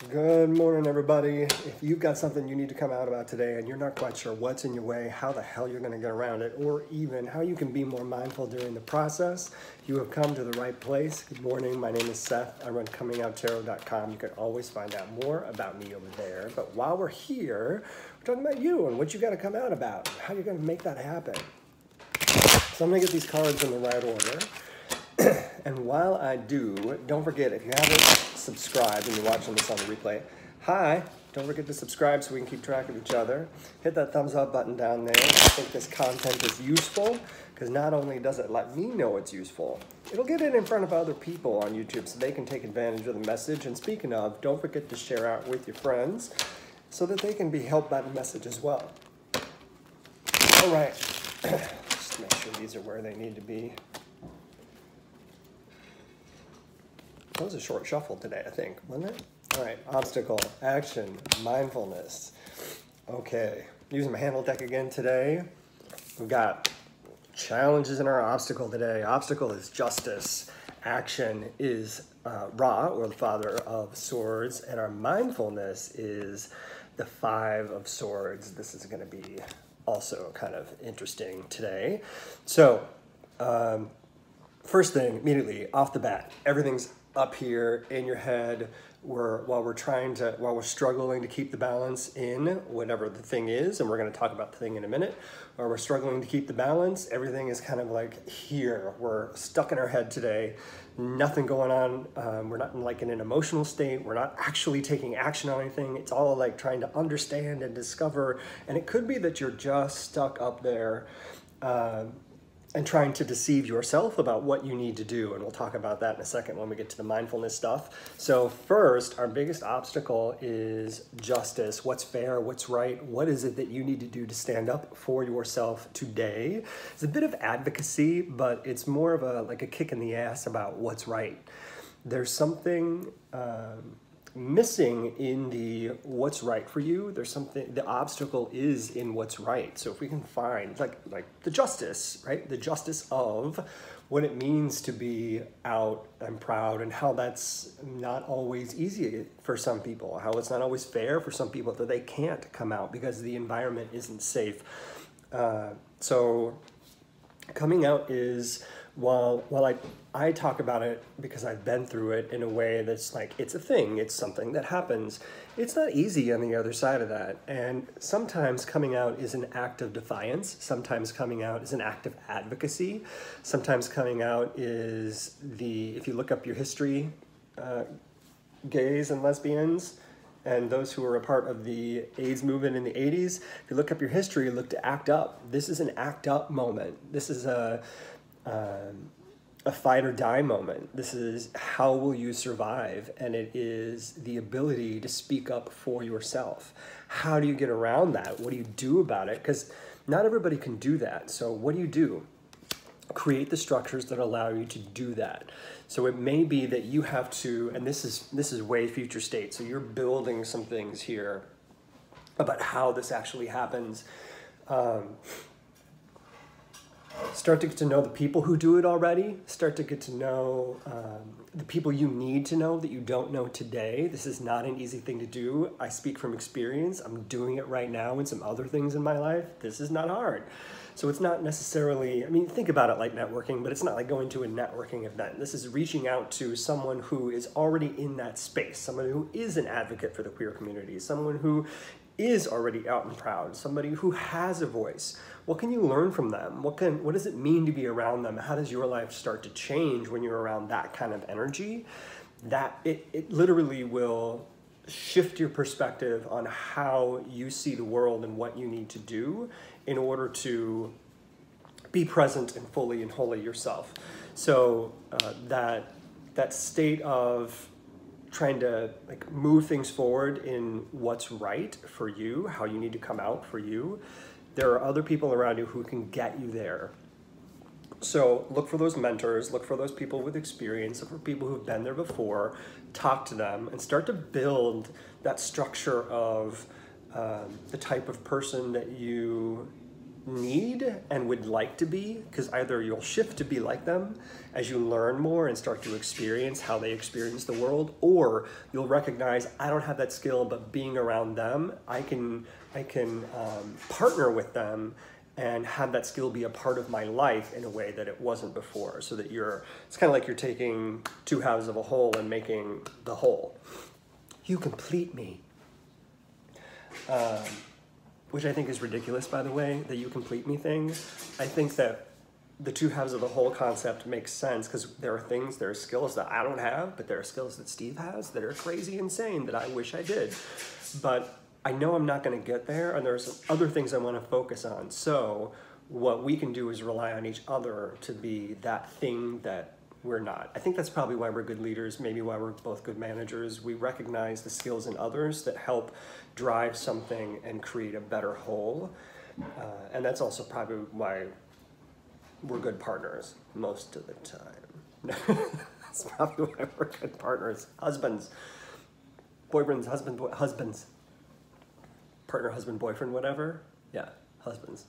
Good morning, everybody. If you've got something you need to come out about today and you're not quite sure what's in your way, how the hell you're going to get around it, or even how you can be more mindful during the process, you have come to the right place. Good morning. My name is Seth. I run Comingouttarot.com. You can always find out more about me over there. But while we're here, we're talking about you and what you got to come out about, how you're going to make that happen. So I'm going to get these cards in the right order. And while I do, don't forget, if you haven't subscribed and you're watching this on the replay, hi, don't forget to subscribe so we can keep track of each other. Hit that thumbs up button down there. I think this content is useful because not only does it let me know it's useful, it'll get it in front of other people on YouTube so they can take advantage of the message. And speaking of, don't forget to share out with your friends so that they can be helped by the message as well. All right, just make sure these are where they need to be. That was a short shuffle today, I think, wasn't it? All right, obstacle, action, mindfulness. Okay, using my handle deck again today. We've got challenges in our obstacle today. Obstacle is justice. Action is Ra, or the Father of Swords. And our mindfulness is the Five of Swords. This is going to be also kind of interesting today. So, first thing, immediately off the bat, everything's up here in your head while we're struggling to keep the balance in whatever the thing is, and we're going to talk about the thing in a minute, while we're struggling to keep the balance, everything is kind of like here. We're stuck in our head today, nothing going on. We're not in an emotional state. We're not actually taking action on anything. It's all like trying to understand and discover, and it could be that you're just stuck up there and trying to deceive yourself about what you need to do. And we'll talk about that in a second when we get to the mindfulness stuff. So first, our biggest obstacle is justice. What's fair? What's right? What is it that you need to do to stand up for yourself today? It's a bit of advocacy, but it's more of a kick in the ass about what's right. There's something missing in the what's right for you. There's something, the obstacle is in what's right. So if we can find like the justice, right? The justice of what it means to be out and proud, and how that's not always easy for some people, how it's not always fair for some people that they can't come out because the environment isn't safe. So coming out is, while I talk about it because I've been through it in a way that's like, it's a thing, it's something that happens. It's not easy on the other side of that. And sometimes coming out is an act of defiance. Sometimes coming out is an act of advocacy. Sometimes coming out is if you look up your history, gays and lesbians, and those who were a part of the AIDS movement in the 80s, if you look up your history, look to act up. This is an act up moment. This is a fight or die moment. This is how will you survive, and it is the ability to speak up for yourself. How do you get around that? What do you do about it? Because not everybody can do that. So what do? Create the structures that allow you to do that. So it may be that you have to, and this is way future state, so you're building some things here about how this actually happens. Start to get to know the people who do it already. Start to get to know the people you need to know that you don't know today. This is not an easy thing to do. I speak from experience. I'm doing it right now in some other things in my life. This is not hard. So it's not necessarily, I mean, think about it like networking, but it's not like going to a networking event. This is reaching out to someone who is already in that space, someone who is an advocate for the queer community, someone who is already out and proud, somebody who has a voice. What can you learn from them? What does it mean to be around them? How does your life start to change when you're around that kind of energy? That it literally will shift your perspective on how you see the world and what you need to do in order to be present and fully and wholly yourself. So that state of trying to move things forward in what's right for you, how you need to come out for you. There are other people around you who can get you there. So look for those mentors, look for those people with experience, look for people who've been there before, talk to them, and start to build that structure of the type of person that you need and would like to be, because either you'll shift to be like them as you learn more and start to experience how they experience the world, or you'll recognize, I don't have that skill, but being around them, I can partner with them and have that skill be a part of my life in a way that it wasn't before, so that it's kind of like you're taking two halves of a whole and making the whole. You complete me. Which I think is ridiculous, by the way, that you complete me thing. I think that the two halves of the whole concept makes sense, because there are skills that I don't have, but there are skills that Steve has that are crazy insane that I wish I did. But I know I'm not going to get there, and there's some other things I want to focus on. So what we can do is rely on each other to be that thing that we're not. I think that's probably why we're good leaders, maybe why we're both good managers. We recognize the skills in others that help drive something and create a better whole. And that's also probably why we're good partners most of the time. That's probably why we're good partners. Husbands, boyfriends, husbands. Partner, husband, boyfriend, whatever. Yeah, husbands.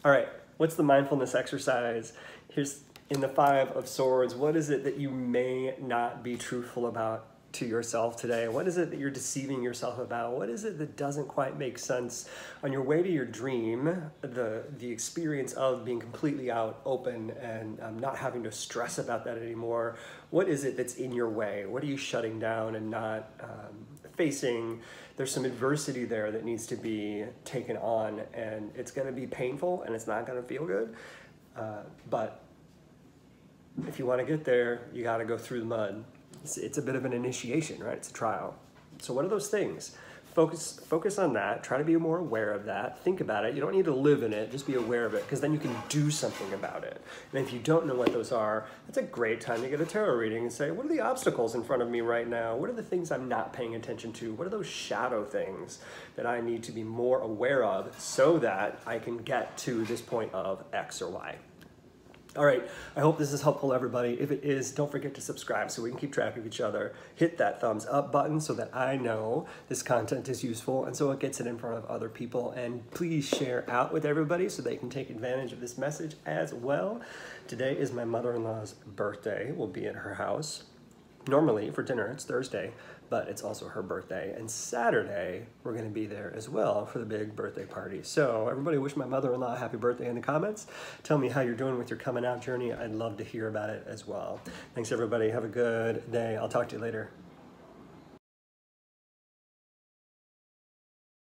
All right, what's the mindfulness exercise? Here's in the Five of Swords. What is it that you may not be truthful about to yourself today? What is it that you're deceiving yourself about? What is it that doesn't quite make sense on your way to your dream, the experience of being completely out, open, and not having to stress about that anymore? What is it that's in your way? What are you shutting down and not facing? There's some adversity there that needs to be taken on, and it's going to be painful and it's not going to feel good. But if you want to get there, you got to go through the mud. It's a bit of an initiation, right? It's a trial. So what are those things? Focus on that. Try to be more aware of that. Think about it. You don't need to live in it. Just be aware of it, because then you can do something about it. And if you don't know what those are, that's a great time to get a tarot reading and say, what are the obstacles in front of me right now? What are the things I'm not paying attention to? What are those shadow things that I need to be more aware of so that I can get to this point of X or Y? All right, I hope this is helpful, everybody. If it is, don't forget to subscribe so we can keep track of each other. Hit that thumbs up button so that I know this content is useful and so it gets it in front of other people. And please share out with everybody so they can take advantage of this message as well. Today is my mother-in-law's birthday. We'll be at her house. Normally for dinner, it's Thursday, but it's also her birthday. And Saturday, we're gonna be there as well for the big birthday party. So everybody wish my mother-in-law a happy birthday in the comments. Tell me how you're doing with your coming out journey. I'd love to hear about it as well. Thanks everybody, have a good day. I'll talk to you later.